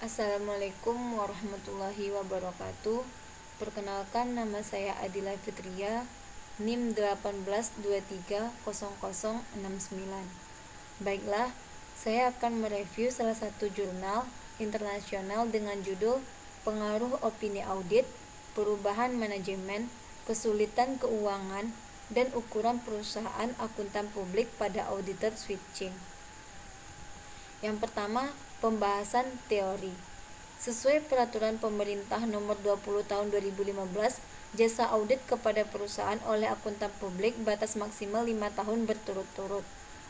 Assalamualaikum warahmatullahi wabarakatuh. Perkenalkan, nama saya Adila Fitria, NIM 18230069. Baiklah, saya akan mereview salah satu jurnal internasional dengan judul Pengaruh Opini Audit, Perubahan Manajemen, Kesulitan Keuangan, dan Ukuran Perusahaan Akuntan Publik pada Auditor Switching. Yang pertama, pembahasan teori. Sesuai peraturan pemerintah nomor 20 tahun 2015, jasa audit kepada perusahaan oleh akuntan publik batas maksimal 5 tahun berturut-turut.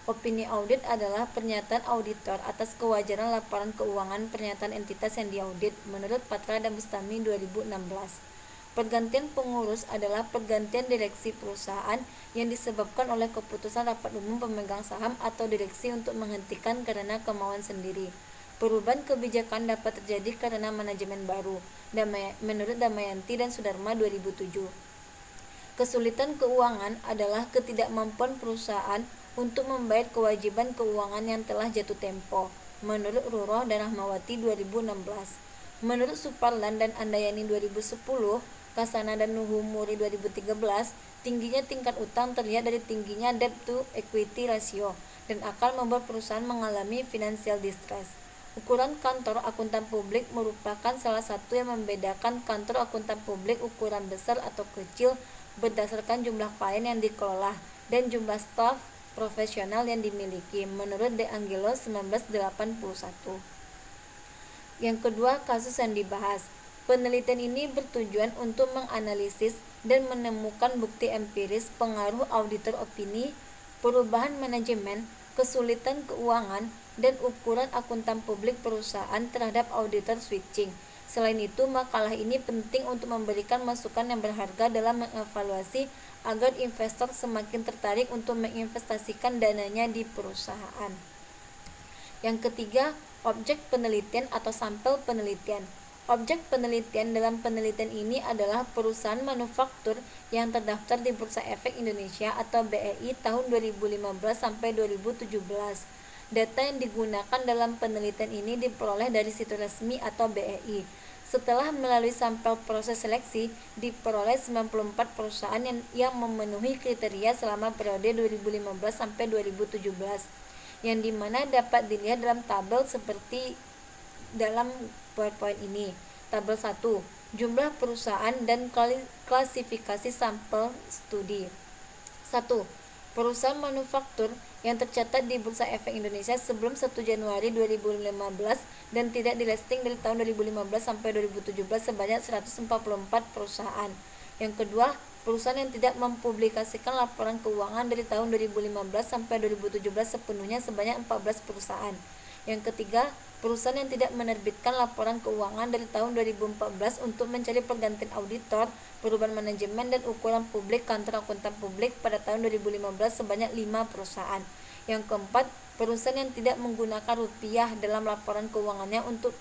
Opini audit adalah pernyataan auditor atas kewajaran laporan keuangan pernyataan entitas yang diaudit menurut Patra dan Bustami 2016. Pergantian pengurus adalah pergantian direksi perusahaan yang disebabkan oleh keputusan rapat umum pemegang saham atau direksi untuk menghentikan karena kemauan sendiri. Perubahan kebijakan dapat terjadi karena manajemen baru, menurut Damayanti dan Sudarma 2007. Kesulitan keuangan adalah ketidakmampuan perusahaan untuk membayar kewajiban keuangan yang telah jatuh tempo, menurut Ruro dan Rahmawati 2016. Menurut Suparlan dan Andayani 2010, Kasana dan Nuhumuri 2013, tingginya tingkat utang terlihat dari tingginya debt to equity ratio dan akan membuat perusahaan mengalami financial distress. Ukuran kantor akuntan publik merupakan salah satu yang membedakan kantor akuntan publik ukuran besar atau kecil berdasarkan jumlah klien yang dikelola dan jumlah staf profesional yang dimiliki, menurut De Angelo 1981. Yang kedua, kasus yang dibahas. Penelitian ini bertujuan untuk menganalisis dan menemukan bukti empiris pengaruh auditor opini, perubahan manajemen, kesulitan keuangan, dan ukuran akuntan publik perusahaan terhadap auditor switching. Selain itu, makalah ini penting untuk memberikan masukan yang berharga dalam mengevaluasi agar investor semakin tertarik untuk menginvestasikan dananya di perusahaan. Yang ketiga, objek penelitian atau sampel penelitian. Objek penelitian dalam penelitian ini adalah perusahaan manufaktur yang terdaftar di Bursa Efek Indonesia atau BEI tahun 2015 sampai 2017. Data yang digunakan dalam penelitian ini diperoleh dari situs resmi atau BEI. Setelah melalui sampel proses seleksi, diperoleh 94 perusahaan yang memenuhi kriteria selama periode 2015 sampai 2017, yang dimana dapat dilihat dalam tabel seperti dalam PowerPoint ini. Tabel 1, jumlah perusahaan dan klasifikasi sampel studi. 1. Perusahaan manufaktur yang tercatat di Bursa Efek Indonesia sebelum 1 Januari 2015 dan tidak di-listing dari tahun 2015 sampai 2017 sebanyak 144 perusahaan. Yang kedua, perusahaan yang tidak mempublikasikan laporan keuangan dari tahun 2015 sampai 2017 sepenuhnya sebanyak 14 perusahaan. Yang ketiga, perusahaan yang tidak menerbitkan laporan keuangan dari tahun 2014 untuk mencari pergantian auditor, perubahan manajemen, dan ukuran publik kantor akuntan publik pada tahun 2015 sebanyak 5 perusahaan. Yang keempat, perusahaan yang tidak menggunakan rupiah dalam laporan keuangannya untuk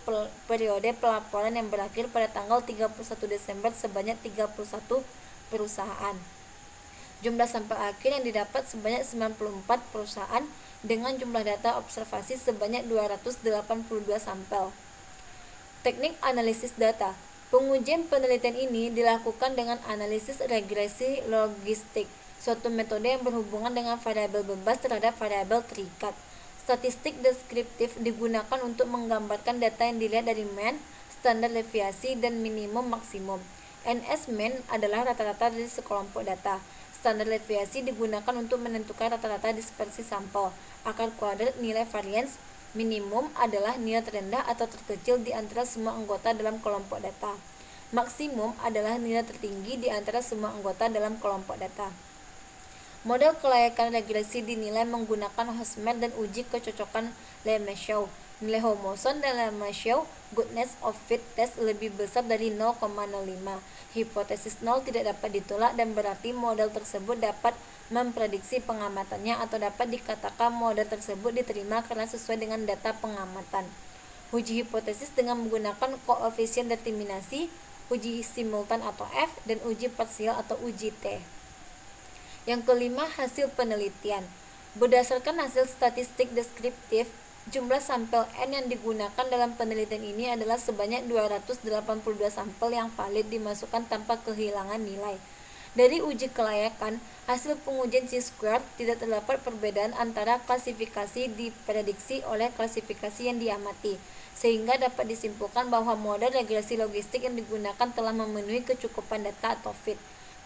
periode pelaporan yang berakhir pada tanggal 31 Desember sebanyak 31 perusahaan. Jumlah sampel akhir yang didapat sebanyak 94 perusahaan dengan jumlah data observasi sebanyak 282 sampel. Teknik analisis data. Pengujian penelitian ini dilakukan dengan analisis regresi logistik, suatu metode yang berhubungan dengan variabel bebas terhadap variabel terikat. Statistik deskriptif digunakan untuk menggambarkan data yang dilihat dari mean, standar deviasi, dan minimum maksimum. NS-mean adalah rata-rata dari sekelompok data. Standar deviasi digunakan untuk menentukan rata-rata dispersi sampel. Akar kuadrat nilai varians. Minimum adalah nilai terendah atau terkecil di antara semua anggota dalam kelompok data. Maksimum adalah nilai tertinggi di antara semua anggota dalam kelompok data. Model kelayakan regresi dinilai menggunakan Hosmer dan uji kecocokan Lemaistre. Nilai Homoson dan Lemaistre goodness of fit test lebih besar dari 0,05. Hipotesis 0 tidak dapat ditolak dan berarti model tersebut dapat memprediksi pengamatannya atau dapat dikatakan model tersebut diterima karena sesuai dengan data pengamatan. Uji hipotesis dengan menggunakan koefisien determinasi, uji simultan atau F, dan uji parsial atau uji T. Yang kelima, hasil penelitian. Berdasarkan hasil statistik deskriptif, Jumlah sampel N yang digunakan dalam penelitian ini adalah sebanyak 282 sampel yang valid dimasukkan tanpa kehilangan nilai. Dari uji kelayakan, hasil pengujian chi-square tidak terdapat perbedaan antara klasifikasi diprediksi oleh klasifikasi yang diamati, sehingga dapat disimpulkan bahwa model regresi logistik yang digunakan telah memenuhi kecukupan data atau fit.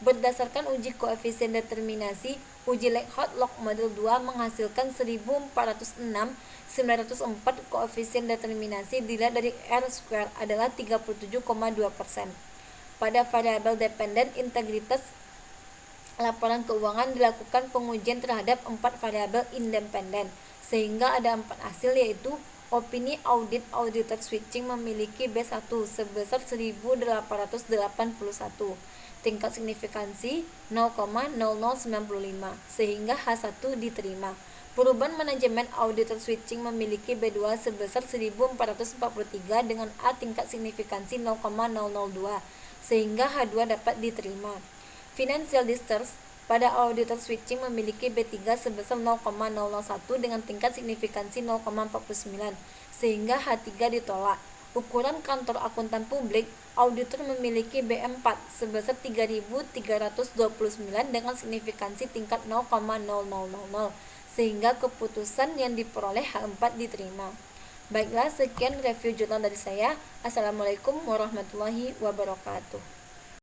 Berdasarkan uji koefisien determinasi, uji Legh-Log model 2 menghasilkan 1406,904 koefisien determinasi dilihat dari R² adalah 37,2%. Pada variabel dependen integritas laporan keuangan dilakukan pengujian terhadap 4 variabel independen, sehingga ada 4 hasil, yaitu opini audit auditor switching memiliki B1 sebesar 1881, tingkat signifikansi 0,0095, sehingga H1 diterima. Perubahan manajemen auditor switching memiliki B2 sebesar 1443 dengan A tingkat signifikansi 0,002, sehingga H2 dapat diterima. Financial distrust pada auditor switching memiliki B3 sebesar 0,001 dengan tingkat signifikansi 0,49, sehingga H3 ditolak. Ukuran kantor akuntan publik, auditor memiliki B4 sebesar 3.329 dengan signifikansi tingkat 0,0000, sehingga keputusan yang diperoleh H4 diterima. Baiklah, sekian review jurnal dari saya. Assalamualaikum warahmatullahi wabarakatuh.